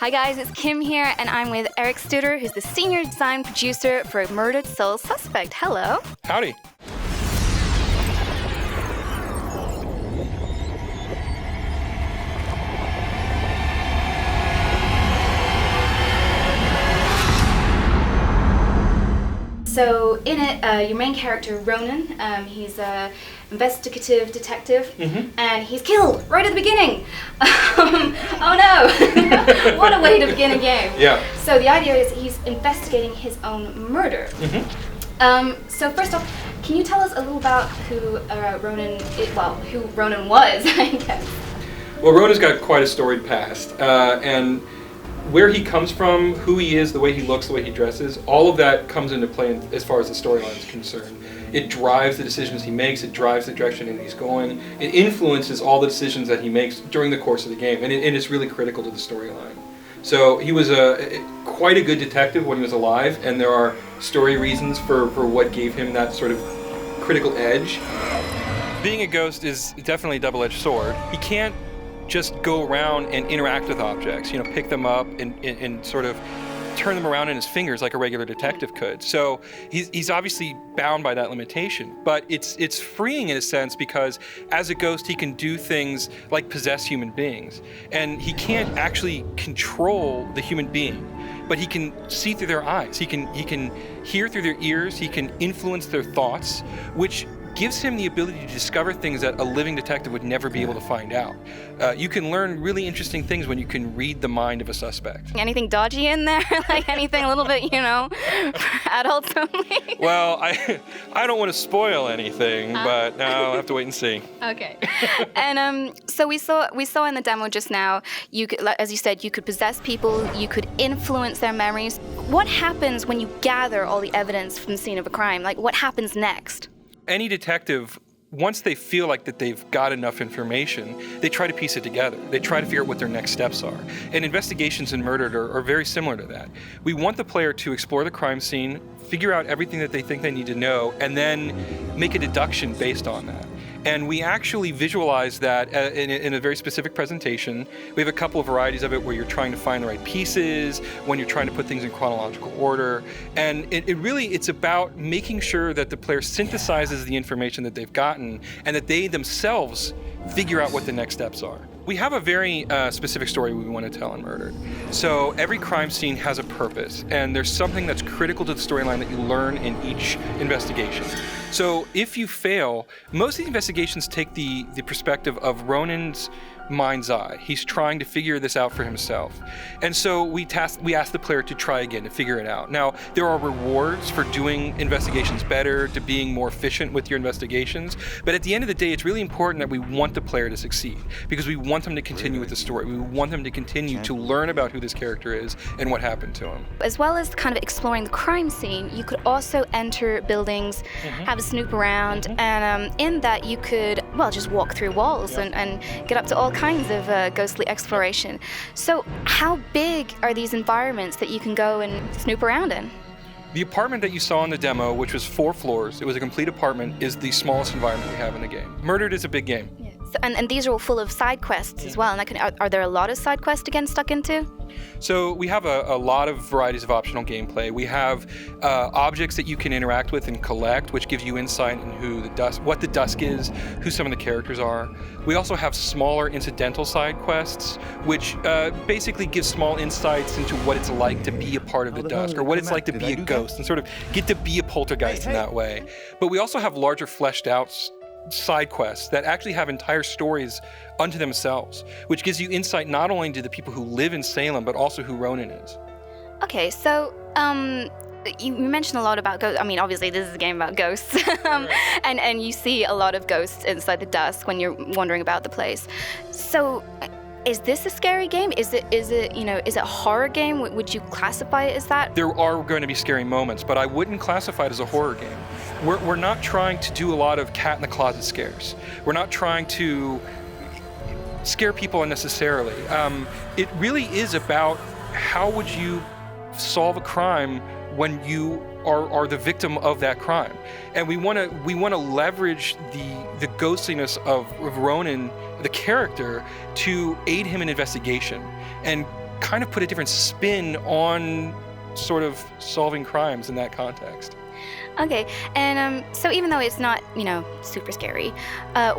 Hi guys, it's Kim here, and I'm with Eric Stutter, who's the senior design producer for Murdered Soul Suspect. Hello. Howdy. So in it, your main character, Ronan, he's an investigative detective, and he's killed right at the beginning. Oh no! What a way to begin a game. Yeah. So the idea is he's investigating his own murder. So first off, can you tell us a little about who Ronan was, I guess? Well, Ronan's got quite a storied past, and where he comes from, who he is, the way he looks, the way he dresses, all of that comes into play as far as the storyline is concerned. It drives the decisions he makes, it drives the direction that he's going, it influences all the decisions that he makes during the course of the game, and it's really critical to the storyline. So he was quite a good detective when he was alive, and there are story reasons for what gave him that sort of critical edge. Being a ghost is definitely a double-edged sword. He can't just go around and interact with objects, pick them up and sort of turn them around in his fingers like a regular detective could. So he's obviously bound by that limitation, but it's freeing in a sense because as a ghost he can do things like possess human beings, and he can't actually control the human being, but he can see through their eyes, he can hear through their ears, he can influence their thoughts, which gives him the ability to discover things that a living detective would never be able to find out. You can learn really interesting things when you can read the mind of a suspect. Anything dodgy in there? Like anything a little bit, for adults only? Well, I don't want to spoil anything, but I'll have to wait and see. Okay. And so we saw in the demo just now, you could, as you said, you could possess people, you could influence their memories. What happens when you gather all the evidence from the scene of a crime? Like, what happens next? Any detective, once they feel like that they've got enough information, they try to piece it together. They try to figure out what their next steps are. And investigations in Murdered are very similar to that. We want the player to explore the crime scene, figure out everything that they think they need to know, and then make a deduction based on that. And we actually visualize that in a very specific presentation. We have a couple of varieties of it where you're trying to find the right pieces, when you're trying to put things in chronological order. And it's about making sure that the player synthesizes the information that they've gotten and that they themselves figure out what the next steps are. We have a very specific story we want to tell in Murdered. So every crime scene has a purpose, and there's something that's critical to the storyline that you learn in each investigation. So if you fail, most of the investigations take the perspective of Ronan's mind's eye. He's trying to figure this out for himself. And so we ask the player to try again, to figure it out. Now, there are rewards for doing investigations better, to being more efficient with your investigations, but at the end of the day, it's really important that we want the player to succeed, because we want them to continue with the story. We want them to continue to learn about who this character is and what happened to him. As well as kind of exploring the crime scene, you could also enter buildings, have a snoop around, and in that you could, just walk through walls and get up to all kinds of ghostly exploration. So how big are these environments that you can go and snoop around in? The apartment that you saw in the demo, which was 4 floors, it was a complete apartment, is the smallest environment we have in the game. Murdered is a big game. Yeah. So, and these are all full of side quests as well. And are there a lot of side quests to get stuck into? So we have a lot of varieties of optional gameplay. We have objects that you can interact with and collect, which gives you insight into what the dusk is, who some of the characters are. We also have smaller incidental side quests, which basically give small insights into what it's like to be a part of the dusk, or what it's like to be a ghost, and sort of get to be a poltergeist in that way. But we also have larger fleshed out side quests that actually have entire stories unto themselves, which gives you insight not only into the people who live in Salem, but also who Ronan is. Okay, so you mentioned a lot about ghosts. I mean, obviously this is a game about ghosts, and you see a lot of ghosts inside the dusk when you're wandering about the place. So is this a scary game? Is it a horror game? Would you classify it as that? There are going to be scary moments, but I wouldn't classify it as a horror game. We're not trying to do a lot of cat in the closet scares. We're not trying to scare people unnecessarily. It really is about how would you solve a crime when you are the victim of that crime. And we want to leverage the ghostliness of Ronan, the character, to aid him in investigation and kind of put a different spin on sort of solving crimes in that context. Okay, and so even though it's not, super scary,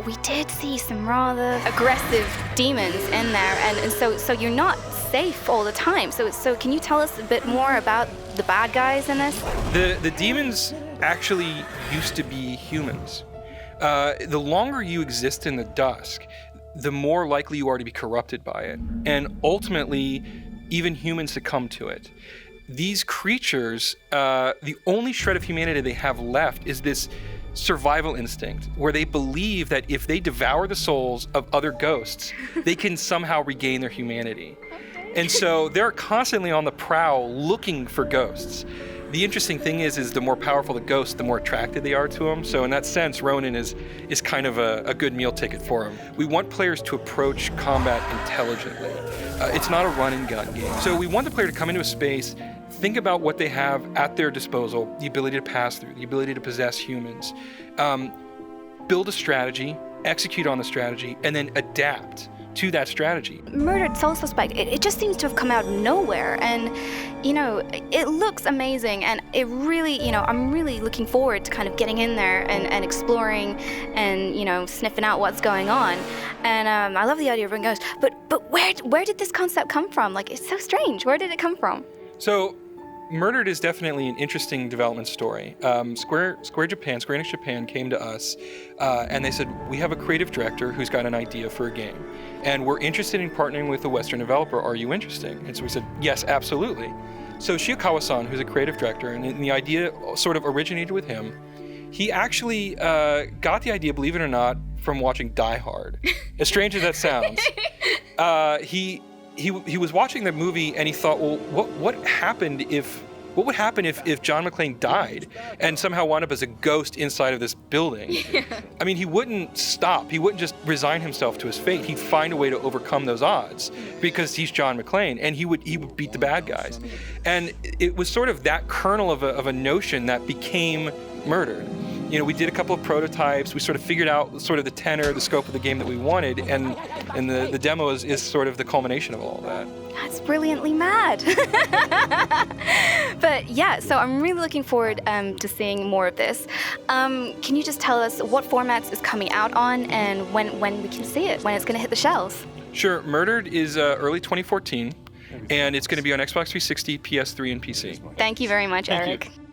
we did see some rather aggressive demons in there, and so you're not safe all the time. So can you tell us a bit more about the bad guys in this? The demons actually used to be humans. The longer you exist in the dusk, the more likely you are to be corrupted by it, and ultimately, even humans succumb to it. These creatures, the only shred of humanity they have left is this survival instinct, where they believe that if they devour the souls of other ghosts, they can somehow regain their humanity. And so they're constantly on the prowl looking for ghosts. The interesting thing is the more powerful the ghost, the more attracted they are to them. So in that sense, Ronan is kind of a good meal ticket for them. We want players to approach combat intelligently. It's not a run and gun game. So we want the player to come into a space, think about what they have at their disposal, the ability to pass through, the ability to possess humans, build a strategy, execute on the strategy, and then adapt to that strategy. Murdered Soul Suspect, it just seems to have come out of nowhere, and it looks amazing, and it really, I'm really looking forward to kind of getting in there and exploring and sniffing out what's going on. And I love the idea of a ghost, but where did this concept come from? Like, it's so strange. Where did it come from? So Murdered is definitely an interesting development story. Square Enix Japan came to us and they said, we have a creative director who's got an idea for a game, and we're interested in partnering with a Western developer. Are you interested? And so we said, yes, absolutely. So Shiokawa-san, who's a creative director, and the idea sort of originated with him. He actually got the idea, believe it or not, from watching Die Hard. As strange as that sounds. He was watching the movie and he thought, well, what would happen if John McClane died and somehow wound up as a ghost inside of this building? Yeah. I mean, he wouldn't stop. He wouldn't just resign himself to his fate. He'd find a way to overcome those odds because he's John McClane, and he would beat the bad guys. And it was sort of that kernel of a notion that became Murdered. We did a couple of prototypes. We sort of figured out sort of the tenor, the scope of the game that we wanted, and the demo is sort of the culmination of all that. That's brilliantly mad. But yeah, so I'm really looking forward to seeing more of this. Can you just tell us what formats it's coming out on and when we can see it, when it's going to hit the shelves? Sure. Murdered is early 2014, and it's going to be on Xbox 360, PS3, and PC. Thank you very much, Eric. Thank you.